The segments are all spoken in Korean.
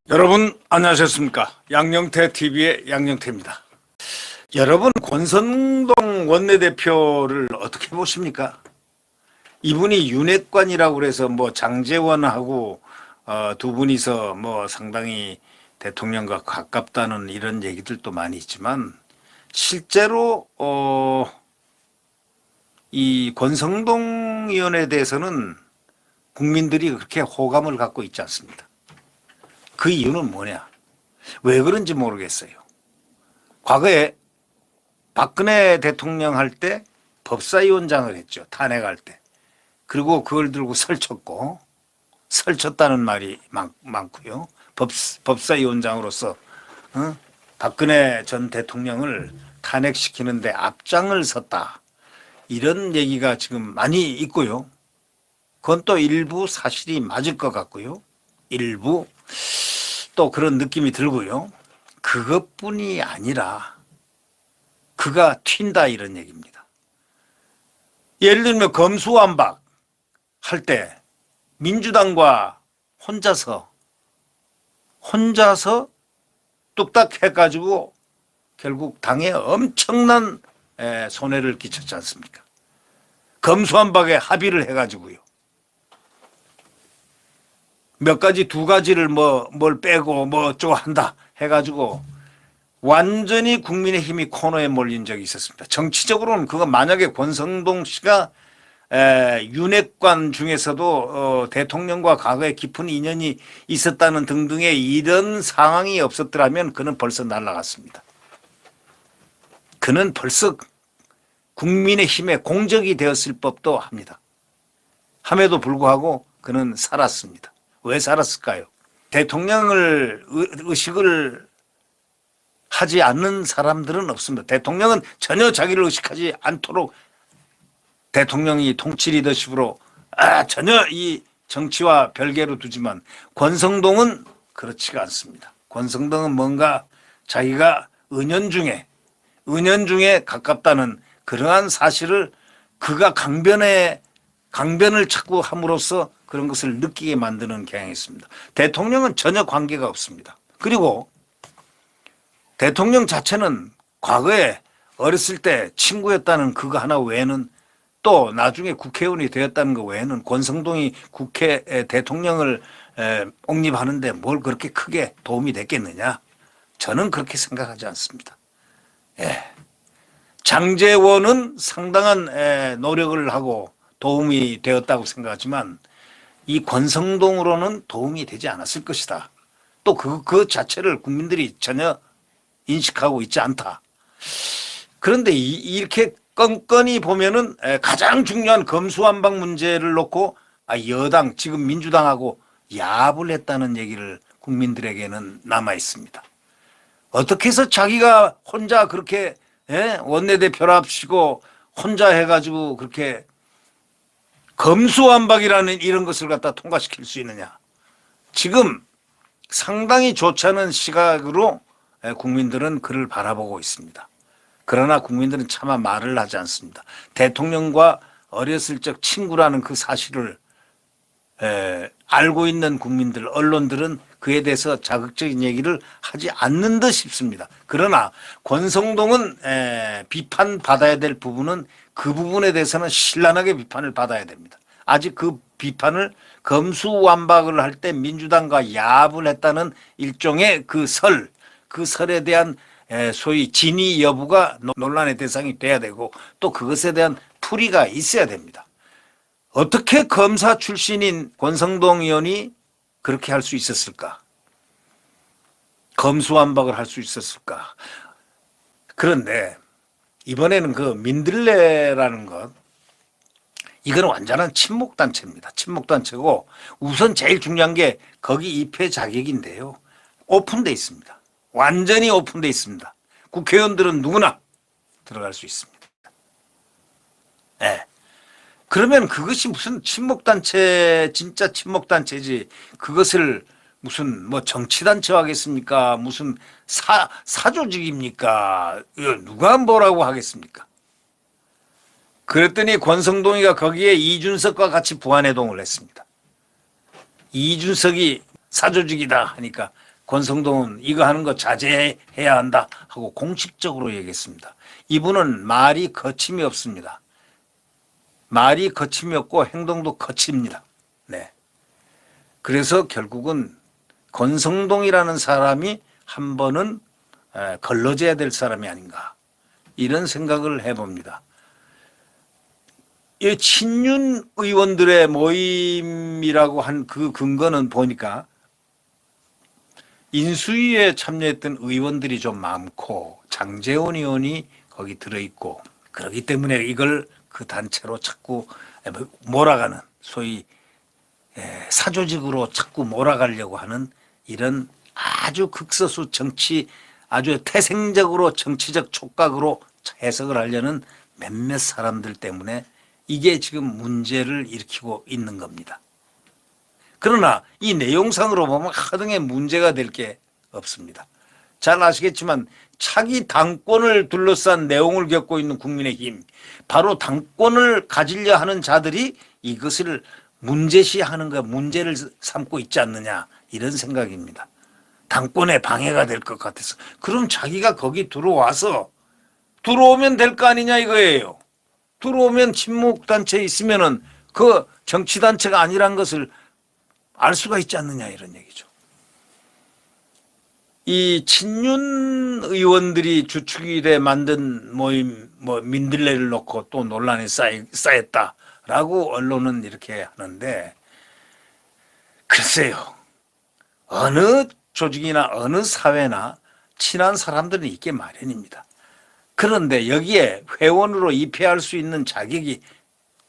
여러분 안녕하셨습니까? 양영태 TV의 양영태입니다. 여러분 권성동 원내대표를 어떻게 보십니까? 이분이 윤핵관이라고 그래서 뭐 장제원하고 두 분이서 뭐 상당히 대통령과 가깝다는 이런 얘기들도 많이 있지만 실제로 이 권성동 의원에 대해서는 국민들이 그렇게 호감을 갖고 있지 않습니다. 그 이유는 뭐냐? 왜 그런지 모르겠어요. 과거에 박근혜 대통령 할 때 법사위원장을 했죠. 탄핵할 때. 그리고 그걸 들고 설쳤고, 설쳤다는 말이 많고요. 법사위원장으로서 박근혜 전 대통령을 탄핵시키는데 앞장을 섰다. 이런 얘기가 지금 많이 있고요. 그건 또 일부 사실이 맞을 것 같고요. 일부 또 그런 느낌이 들고요. 그것뿐이 아니라 그가 튄다 이런 얘기입니다. 예를 들면 검수완박 할 때 민주당과 혼자서 뚝딱 해가지고 결국 당에 엄청난 손해를 끼쳤지 않습니까? 검수완박에 합의를 해가지고요. 몇 가지 두 가지를 뭘 빼고 뭐 어쩌고 한다 해가지고 완전히 국민의힘이 코너에 몰린 적이 있었습니다. 정치적으로는 그거 만약에 권성동 씨가 윤핵관 중에서도 대통령과 과거에 깊은 인연이 있었다는 등등의 이런 상황이 없었더라면 그는 벌써 날아갔습니다. 그는 벌써 국민의힘의 공적이 되었을 법도 합니다. 함에도 불구하고 그는 살았습니다. 왜 살았을까요? 대통령을 의식을 하지 않는 사람들은 없습니다. 대통령은 전혀 자기를 의식하지 않도록 대통령이 통치 리더십으로 전혀 이 정치와 별개로 두지만 권성동은 그렇지가 않습니다. 권성동은 뭔가 자기가 은연중에 가깝다는 그러한 사실을 그가 강변을 자꾸 함으로써 그런 것을 느끼게 만드는 경향이 있습니다. 대통령은 전혀 관계가 없습니다. 그리고 대통령 자체는 과거에 어렸을 때 친구였다는 그거 하나 외에는 또 나중에 국회의원이 되었다는 것 외에는 권성동이 국회 대통령을 옹립하는데 뭘 그렇게 크게 도움이 됐겠느냐? 저는 그렇게 생각하지 않습니다. 장제원은 상당한 노력을 하고 도움이 되었다고 생각하지만 이 권성동으로는 도움이 되지 않았을 것이다. 또 그 자체를 국민들이 전혀 인식하고 있지 않다. 그런데 이렇게 건건히 보면은 가장 중요한 검수완박 문제를 놓고 여당 지금 민주당하고 야합을 했다는 얘기를 국민들에게는 남아 있습니다. 어떻게 해서 자기가 혼자 그렇게 원내대표랍시고 혼자 해가지고 그렇게 검수완박이라는 이런 것을 갖다 통과시킬 수 있느냐. 지금 상당히 좋지 않은 시각으로 국민들은 그를 바라보고 있습니다. 그러나 국민들은 차마 말을 하지 않습니다. 대통령과 어렸을 적 친구라는 그 사실을 알고 있는 국민들, 언론들은 그에 대해서 자극적인 얘기를 하지 않는 듯 싶습니다. 그러나 권성동은 비판받아야 될 부분은 그 부분에 대해서는 신랄하게 비판을 받아야 됩니다. 아직 그 비판을 검수완박을 할 때 민주당과 야합을 했다는 일종의 그 설에 대한 소위 진위 여부가 논란의 대상이 돼야 되고 또 그것에 대한 풀이가 있어야 됩니다. 어떻게 검사 출신인 권성동 의원이 그렇게 할 수 있었을까? 검수완박을 할 수 있었을까? 그런데 이번에는 그 민들레라는 것, 이건 완전한 친목단체입니다. 친목단체고 우선 제일 중요한 게 거기 입회 자격인데요. 오픈돼 있습니다. 완전히 오픈돼 있습니다. 국회의원들은 누구나 들어갈 수 있습니다. 그러면 그것이 무슨 친목단체, 진짜 친목단체지 그것을 무슨 뭐 정치단체화 하겠습니까? 무슨 사조직입니까? 누가 뭐라고 하겠습니까? 그랬더니 권성동이가 거기에 이준석과 같이 부안해동을 했습니다. 이준석이 사조직이다 하니까 권성동은 이거 하는 거 자제해야 한다 하고 공식적으로 얘기했습니다. 이분은 말이 거침이 없습니다. 말이 거침이 없고 행동도 거칩니다. 네. 그래서 결국은 권성동이라는 사람이 한 번은 걸러져야 될 사람이 아닌가 이런 생각을 해봅니다. 이 친윤 의원들의 모임이라고 한 그 근거는 보니까 인수위에 참여했던 의원들이 좀 많고 장제원 의원이 거기 들어있고 그렇기 때문에 이걸 그 단체로 자꾸 몰아가는 소위 사조직으로 자꾸 몰아가려고 하는 이런 아주 극소수 정치 아주 태생적으로 정치적 촉각으로 해석을 하려는 몇몇 사람들 때문에 이게 지금 문제를 일으키고 있는 겁니다. 그러나 이 내용상으로 보면 하등의 문제가 될 게 없습니다. 잘 아시겠지만 차기 당권을 둘러싼 내용을 겪고 있는 국민의힘, 바로 당권을 가지려 하는 자들이 이것을 문제시하는 것, 문제를 삼고 있지 않느냐 이런 생각입니다. 당권에 방해가 될 것 같아서. 그럼 자기가 거기 들어오면 될 거 아니냐 이거예요. 들어오면 친목단체에 있으면은 그 정치단체가 아니란 것을 알 수가 있지 않느냐 이런 얘기죠. 이 친윤 의원들이 주축이 돼 만든 모임 민들레를 놓고 또 논란이 쌓였다라고 언론은 이렇게 하는데 글쎄요. 어느 조직이나 어느 사회나 친한 사람들은 있게 마련입니다. 그런데 여기에 회원으로 입회할 수 있는 자격이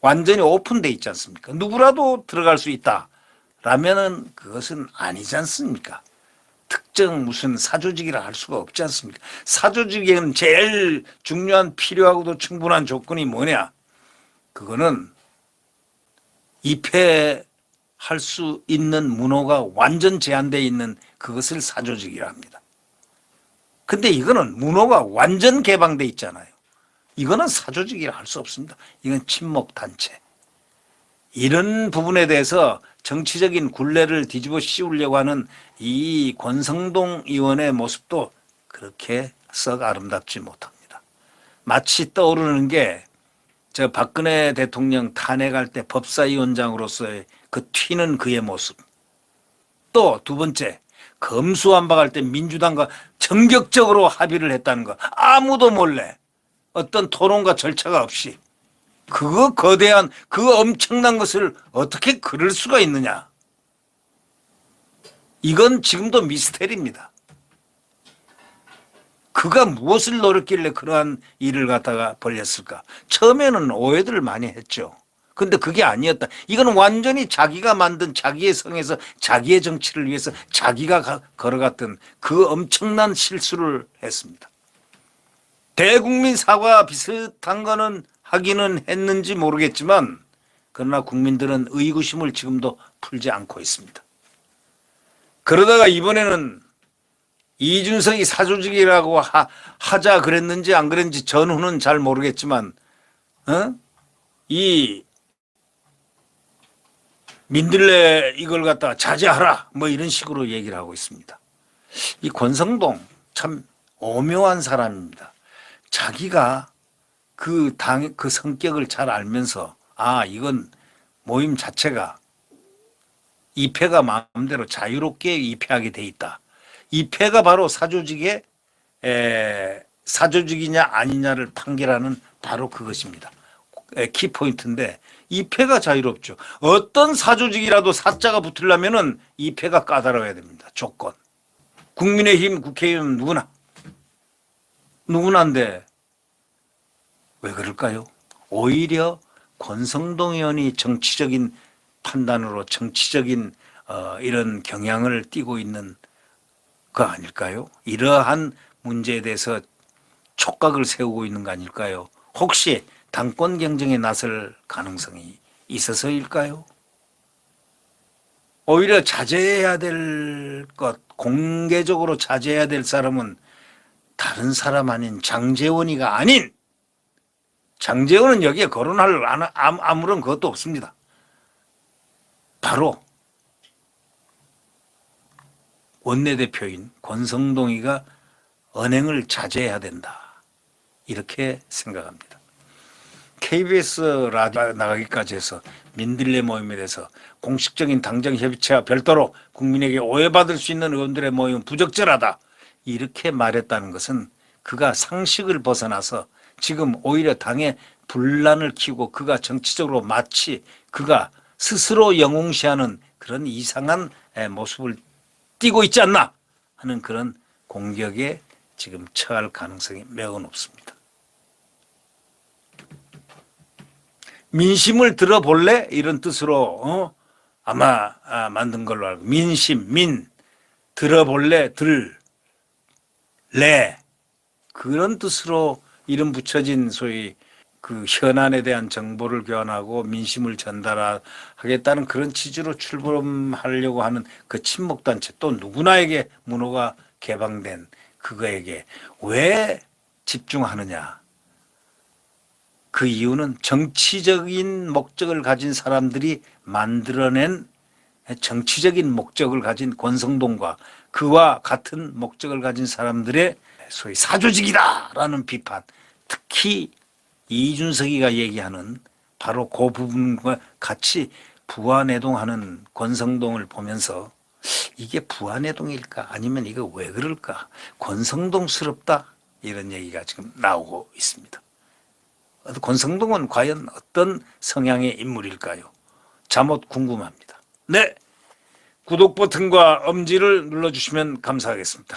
완전히 오픈되어 있지 않습니까? 누구라도 들어갈 수 있다라면은 그것은 아니지 않습니까? 특정 무슨 사조직이라 할 수가 없지 않습니까? 사조직에는 제일 중요한 필요하고도 충분한 조건이 뭐냐? 그거는 입회할 수 있는 문호가 완전 제한되어 있는 그것을 사조직이라 합니다. 근데 이거는 문호가 완전 개방돼 있잖아요. 이거는 사조직이라 할 수 없습니다. 이건 친목단체. 이런 부분에 대해서 정치적인 굴레를 뒤집어 씌우려고 하는 이 권성동 의원의 모습도 그렇게 썩 아름답지 못합니다. 마치 떠오르는 게 저 박근혜 대통령 탄핵할 때 법사위원장으로서의 그 튀는 그의 모습. 또 두 번째, 검수완박할 때 민주당과 전격적으로 합의를 했다는 거. 아무도 몰래 어떤 토론과 절차가 없이 그거 거대한 그 엄청난 것을 어떻게 그럴 수가 있느냐. 이건 지금도 미스테리입니다. 그가 무엇을 노렸길래 그러한 일을 갖다가 벌였을까. 처음에는 오해들을 많이 했죠. 근데 그게 아니었다. 이건 완전히 자기가 만든 자기의 성에서 자기의 정치를 위해서 자기가 걸어갔던 그 엄청난 실수를 했습니다. 대국민 사과 비슷한 거는 하기는 했는지 모르겠지만 그러나 국민들은 의구심을 지금도 풀지 않고 있습니다. 그러다가 이번에는 이준석이 사조직이라고 하자 그랬는지 안 그랬는지 전후는 잘 모르겠지만 이 민들레 이걸 갖다가 자제하라 뭐 이런 식으로 얘기를 하고 있습니다. 이 권성동 참 오묘한 사람입니다. 자기가 그 성격을 잘 알면서 이건 모임 자체가 입회가 마음대로 자유롭게 입회하게 돼 있다. 입회가 바로 사조직의 사조직이냐 아니냐를 판결하는 바로 그것입니다. 키포인트인데 입회가 자유롭죠. 어떤 사조직이라도 사자가 붙으려면은 입회가 까다로워야 됩니다. 조건. 국민의힘 국회의원 누구나인데 왜 그럴까요? 오히려 권성동 의원이 정치적인 판단으로 정치적인 이런 경향을 띠고 있는 거 아닐까요? 이러한 문제에 대해서 촉각을 세우고 있는 거 아닐까요? 혹시 당권 경쟁에 나설 가능성이 있어서일까요? 오히려 자제해야 될 것, 공개적으로 자제해야 될 사람은 다른 사람 아닌 장제원이가 아닌 장제원은 여기에 거론할 아무런 것도 없습니다. 바로 원내대표인 권성동이가 언행을 자제해야 된다. 이렇게 생각합니다. KBS 라디오 나가기까지 해서 민들레 모임에 대해서 공식적인 당정 협의체와 별도로 국민에게 오해받을 수 있는 의원들의 모임은 부적절하다. 이렇게 말했다는 것은 그가 상식을 벗어나서 지금 오히려 당에 분란을 키우고 그가 정치적으로 마치 그가 스스로 영웅시하는 그런 이상한 모습을 띄고 있지 않나 하는 그런 공격에 지금 처할 가능성이 매우 높습니다. 민심을 들어볼래? 이런 뜻으로 아마 만든 걸로 알고, 민심, 들어볼래? 래 그런 뜻으로 이름 붙여진 소위 그 현안에 대한 정보를 교환하고 민심을 전달하겠다는 그런 취지로 출범하려고 하는 그 친목단체, 또 누구나에게 문호가 개방된 그거에게 왜 집중하느냐. 그 이유는 정치적인 목적을 가진 사람들이 만들어낸 정치적인 목적을 가진 권성동과 그와 같은 목적을 가진 사람들의 소위 사조직이다라는 비판, 특히 이준석이가 얘기하는 바로 그 부분과 같이 부안해동하는 권성동을 보면서 이게 부안해동일까 아니면 이거 왜 그럴까, 권성동스럽다, 이런 얘기가 지금 나오고 있습니다. 권성동은 과연 어떤 성향의 인물일까요? 잠옷 궁금합니다. 네, 구독 버튼과 엄지를 눌러주시면 감사하겠습니다.